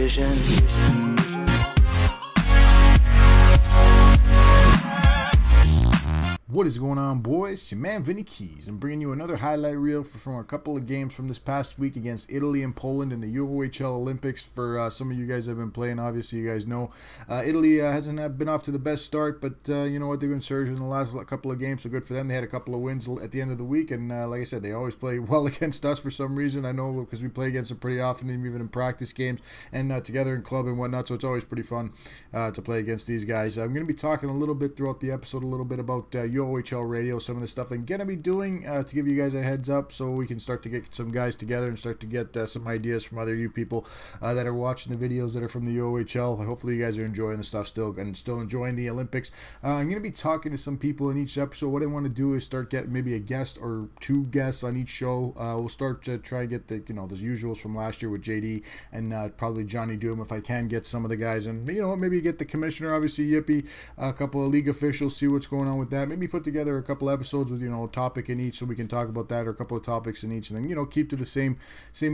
vision. What is going on, boys? It's your man Vinny Keys. I'm bringing you another highlight reel from a couple of games from this past week against Italy and Poland in the UOHL Olympics. For some of you guys that have been playing, obviously you guys know Italy hasn't been off to the best start, but you know what, they've been surging in the last couple of games, so good for them. They had a couple of wins at the end of the week, and like I said, they always play well against us for some reason. I know because we play against them pretty often, even in practice games and together in club and whatnot, so it's always pretty fun to play against these guys. I'm going to be talking a little bit throughout the episode, a little bit about UOHL radio, some of the stuff I'm going to be doing to give you guys a heads up so we can start to get some guys together and start to get some ideas from other you people that are watching the videos that are from the UOHL. Hopefully you guys are enjoying the stuff still and still enjoying the Olympics. I'm going to be talking to some people in each episode. What I want to do is start getting maybe a guest or two guests on each show. We'll start to try and get the usuals from last year with JD and probably Johnny Doom if I can get some of the guys, and maybe get the commissioner, obviously Yippee, a couple of league officials, see what's going on with that. Maybe put together a couple episodes with a topic in each so we can talk about that, or a couple of topics in each, and then keep to the same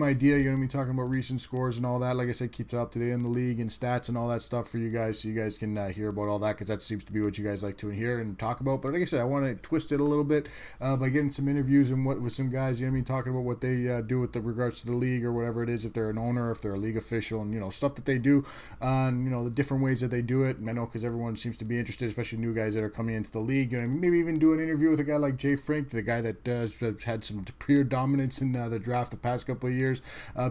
idea. Talking about recent scores and all that. Like I said, keep up to date in the league and stats and all that stuff for you guys, so you guys can hear about all that, because that seems to be what you guys like to hear and talk about. But like I said, I want to twist it a little bit by getting some interviews and with some guys, talking about what they do with regards to the league or whatever it is, if they're an owner, if they're a league official, and stuff that they do, and the different ways that they do it. And I know because everyone seems to be interested, especially new guys that are coming into the league, and maybe even do an interview with a guy like Jay Frank, the guy that has had some pure dominance in the draft the past couple of years.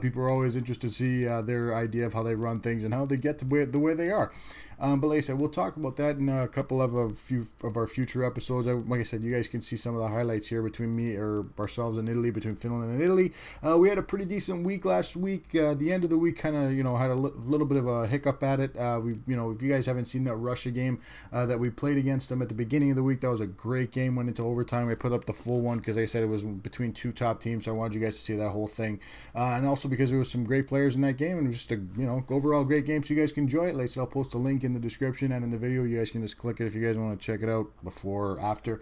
People are always interested to see their idea of how they run things and how they get to the way they are. But like I said, we'll talk about that in a couple of our future episodes. Like I said, you guys can see some of the highlights here between me or ourselves in Italy, between Finland and Italy. We had a pretty decent week last week. The end of the week kind of had a little bit of a hiccup at it. If you guys haven't seen that Russia game that we played against them at the beginning of the week, that was a great game. Went into overtime. I put up the full one because I said it was between two top teams, so I wanted you guys to see that whole thing. And also because there was some great players in that game, and it was just a overall great game, so you guys can enjoy it. Like I said, I'll post a link in the description and in the video. You guys can just click it if you guys want to check it out before or after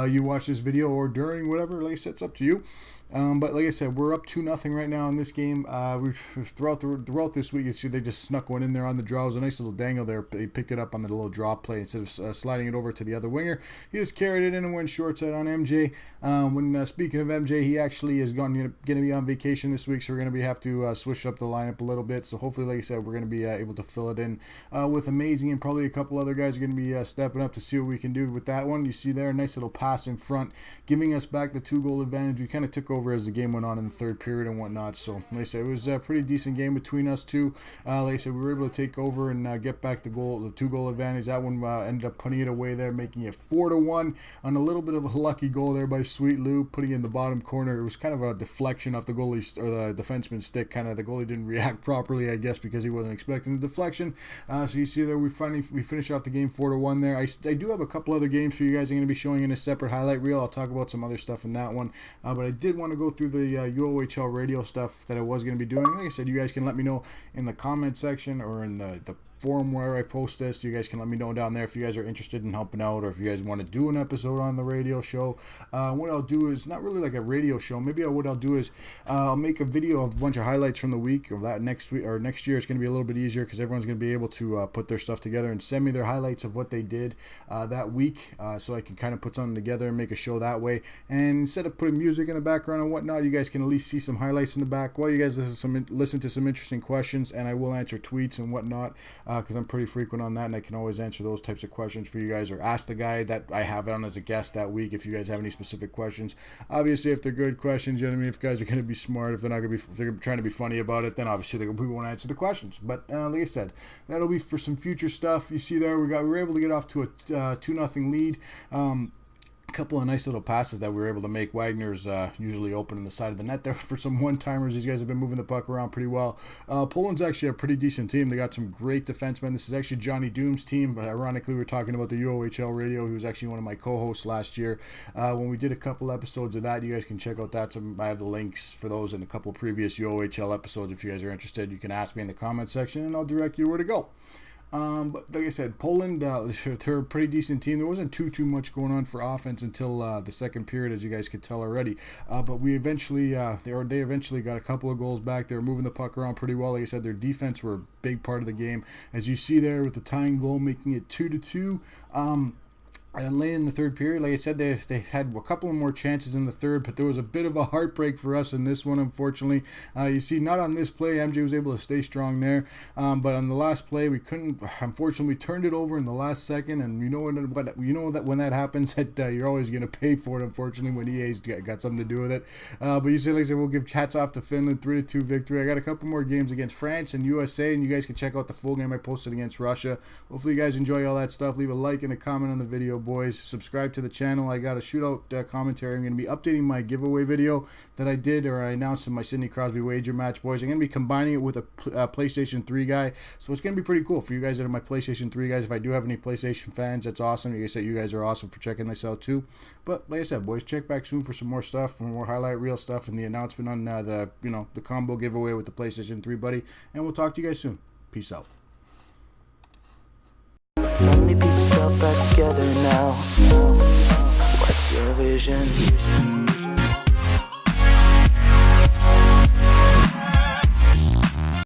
you watch this video, or during, whatever. Like I said, it's up to you. But like I said, we're up 2-0 right now in this game. Throughout this week, you see they just snuck one in there on the draw. It was a nice little dangle there. He picked it up on the little drop play instead of sliding it over to the other winger. He just carried it in and went short side on MJ. Speaking of MJ, he actually is going to be on vacation this week, so we're going to have to switch up the lineup a little bit. So hopefully, like I said, we're going to be able to fill it in with Amazing, and probably a couple other guys are going to be stepping up to see what we can do with that one. You see there, a nice little pass in front, giving us back the 2-goal advantage. We kind of took over as the game went on in the third period and whatnot. So like I said, it was a pretty decent game between us two. Like I said, we were able to take over and get back the 2-goal advantage. That one ended up putting it away there, making it 4-1 on a little bit of a lucky goal there by Sweet Lou, putting it in the bottom corner. It was kind of a deflection off the goalie's or the defenseman's stick. Kind of the goalie didn't react properly, I guess, because he wasn't expecting the deflection. So you see there, we finish off the game 4-1 there. I do have a couple other games for you guys I'm going to be showing in a separate highlight reel. I'll talk about some other stuff in that one, but I did want to go through the UOHL radio stuff that I was going to be doing. Like I said, you guys can let me know in the comment section or in the forum where I post this. You guys can let me know down there if you guys are interested in helping out, or if you guys want to do an episode on the radio show. What I'll do is not really like a radio show. Maybe what I'll do is I'll make a video of a bunch of highlights from the week of that next week or next year. It's going to be a little bit easier because everyone's going to be able to put their stuff together and send me their highlights of what they did that week, so I can kind of put something together and make a show that way. And instead of putting music in the background and whatnot, you guys can at least see some highlights in the back while you guys listen to some interesting questions, and I will answer tweets and whatnot. Because I'm pretty frequent on that, and I can always answer those types of questions for you guys, or ask the guy that I have on as a guest that week if you guys have any specific questions. Obviously, if they're good questions, you know what I mean, if guys are going to be smart, if they're not going to be, if they're trying to be funny about it, then obviously we won't answer the questions. But like I said, that'll be for some future stuff. You see there, we were able to get off to a 2-0 lead. Couple of nice little passes that we were able to make. Wagner's usually open in the side of the net there for some one-timers. These guys have been moving the puck around pretty well. Poland's actually a pretty decent team. They got some great defensemen. This is actually Johnny Doom's team, but ironically, we're talking about the UOHL radio. He was actually one of my co-hosts last year when we did a couple episodes of that. You guys can check out that. I have the links for those in a couple of previous UOHL episodes. If you guys are interested, you can ask me in the comment section, and I'll direct you where to go. But like I said, Poland, they're a pretty decent team. There wasn't too much going on for offense until the second period, as you guys could tell already. But we eventually, they eventually got a couple of goals back. They were moving the puck around pretty well. Like I said, their defense were a big part of the game, as you see there with the tying goal, making it 2-2. And late in the third period, like I said, they had a couple of more chances in the third, but there was a bit of a heartbreak for us in this one, unfortunately. You see, not on this play, MJ was able to stay strong there, but on the last play, we couldn't. Unfortunately, we turned it over in the last second, and you know that when that happens, that you're always going to pay for it. Unfortunately, when EA's got something to do with it. But you see, like I said, we'll give hats off to Finland, 3-2 victory. I got a couple more games against France and USA, and you guys can check out the full game I posted against Russia. Hopefully, you guys enjoy all that stuff. Leave a like and a comment on the video, boys. Subscribe to the channel. I got a shootout commentary. I'm going to be updating my giveaway video that I did, or I announced in my Sidney Crosby wager match, boys. I'm going to be combining it with a PlayStation 3 guy, so it's going to be pretty cool for you guys that are my PlayStation 3 guys. If I do have any PlayStation fans, that's awesome. You guys are awesome for checking this out too. But like I said, boys, check back soon for some more stuff, for more highlight reel stuff, and the announcement on the combo giveaway with the PlayStation 3 buddy. And we'll talk to you guys soon. Peace out. So many pieces all back together now. What's your vision?